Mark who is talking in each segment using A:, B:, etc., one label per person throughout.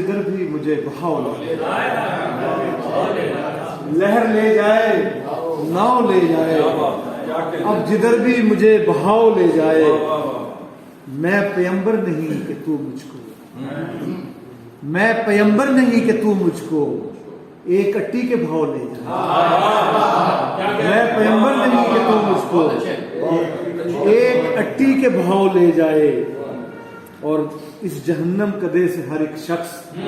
A: جدھر بھی مجھے بہاؤ لے جائے، لہر لے جائے ناؤ لے جائے، اب جدھر بھی مجھے بہاؤ لے جائے، میں پیمبر نہیں کہ تو مجھ کو، میں پیمبر نہیں کہ تو مجھ کو ایک اٹی کے بھاؤ لے جائے، میں پیمبر نہیں کہ تو مجھ کو ایک اٹی کے بھاؤ لے جائے، اور اس جہنم کدے سے ہر ایک شخص،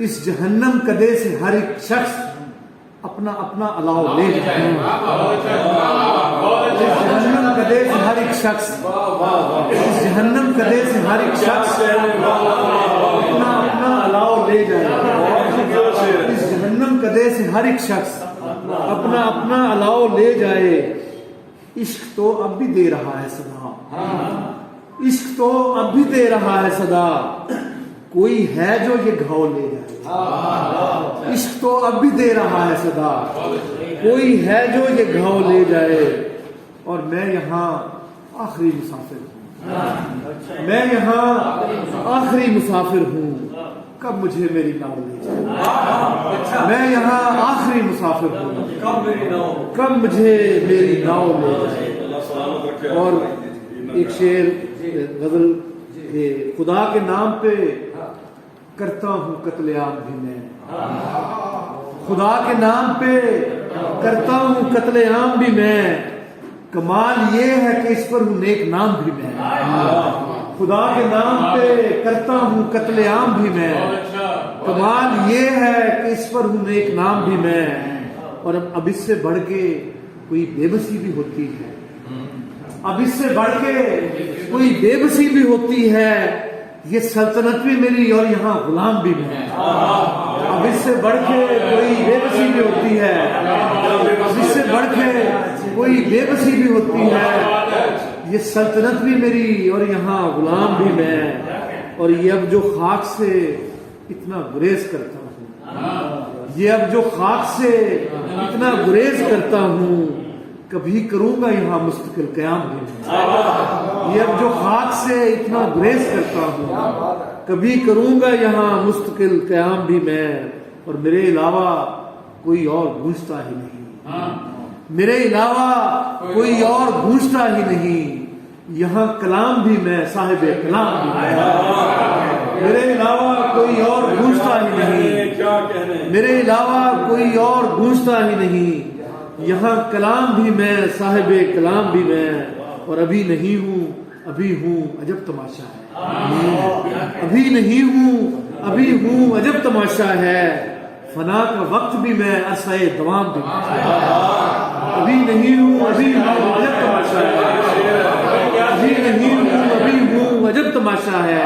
A: اس جہنم کدے سے ہر ایک شخص اپنا اپنا الاؤ لے جائے، اس جہنم کدے سے ہر ایک شخص، اس جہنم کدے سے ہر ایک شخص اپنا اپنا الاؤ لے جائے، اس جہنم کدے سے ہر ایک شخص اپنا اپنا الاؤ لے جائے۔ عشق تو اب بھی دے رہا ہے صدا، عشق تو اب بھی دے رہا ہے صدا، کوئی ہے جو یہ گھاؤ لے جائے، عشق تو اب بھی دے رہا ہے صدا، کوئی ہے جو یہ گھاؤ لے جائے، اور میں یہاں آخری مسافر ہوں، میں یہاں آخری مسافر ہوں، کب مجھے میری ناؤ لے جائے، میں یہاں آخری مسافر ہوں، کب مجھے میری ناؤ لے جائے۔ اور ایک شعر غزل کہ خدا کے نام پہ کرتا ہوں قتل عام بھی میں، خدا کے نام پہ کرتا ہوں قتل عام بھی میں، کمال یہ ہے کہ اس پر ہوں نیک نام بھی میں، خدا کے نام پہ کرتا ہوں قتل عام بھی میں، کمال یہ ہے کہ اس پر ہوں نیک نام بھی میں۔ اور اب اس سے بڑھ کے کوئی بے بسی بھی ہوتی ہے، اب اس سے بڑھ کے کوئی بے بسی بھی ہوتی ہے، یہ سلطنت بھی میری اور یہاں غلام بھی میں، اب اس سے بڑھ کے کوئی بے بسی بھی ہوتی ہے، اب اس سے بڑھ کے کوئی بے بسی بھی ہوتی ہے، یہ سلطنت بھی میری اور یہاں غلام بھی میں، اور یہ اب جو خاک سے اتنا گریز کرتا ہوں، یہ اب جو خاک سے اتنا گریز کرتا ہوں، کبھی کروں گا یہاں مستقل قیام بھی میں، یہ اب جو خاک سے اتنا گریز کرتا ہوں، کبھی کروں گا یہاں مستقل قیام بھی میں، اور میرے علاوہ کوئی اور گونجتا ہی نہیں، میرے علاوہ کوئی اور گونجتا ہی نہیں، یہاں کلام بھی میں صاحب کلام بھی میں، میرے علاوہ کوئی اور گونجتا ہی نہیں، میرے علاوہ کوئی اور گونجتا ہی نہیں، یہاں کلام بھی میں صاحب کلام بھی میں، اور ابھی نہیں ہوں ابھی ہوں عجب تماشا ہے، ابھی نہیں ہوں ابھی ہوں عجب تماشا ہے، فنا کا وقت بھی میں عرصہ دوام بھی میں، ابھی نہیں ہوں ابھی ہوں عجب تماشا ہے، ابھی نہیں ہوں ابھی ہوں عجب تماشا ہے،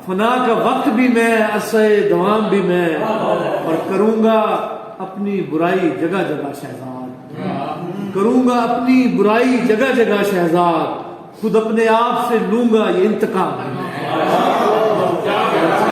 A: فنا کا وقت بھی میں عرصہ دوام بھی میں، اور کروں گا اپنی برائی جگہ جگہ شہزاد، کروں گا اپنی برائی جگہ جگہ شہزاد، خود اپنے آپ سے لوں گا یہ انتقام۔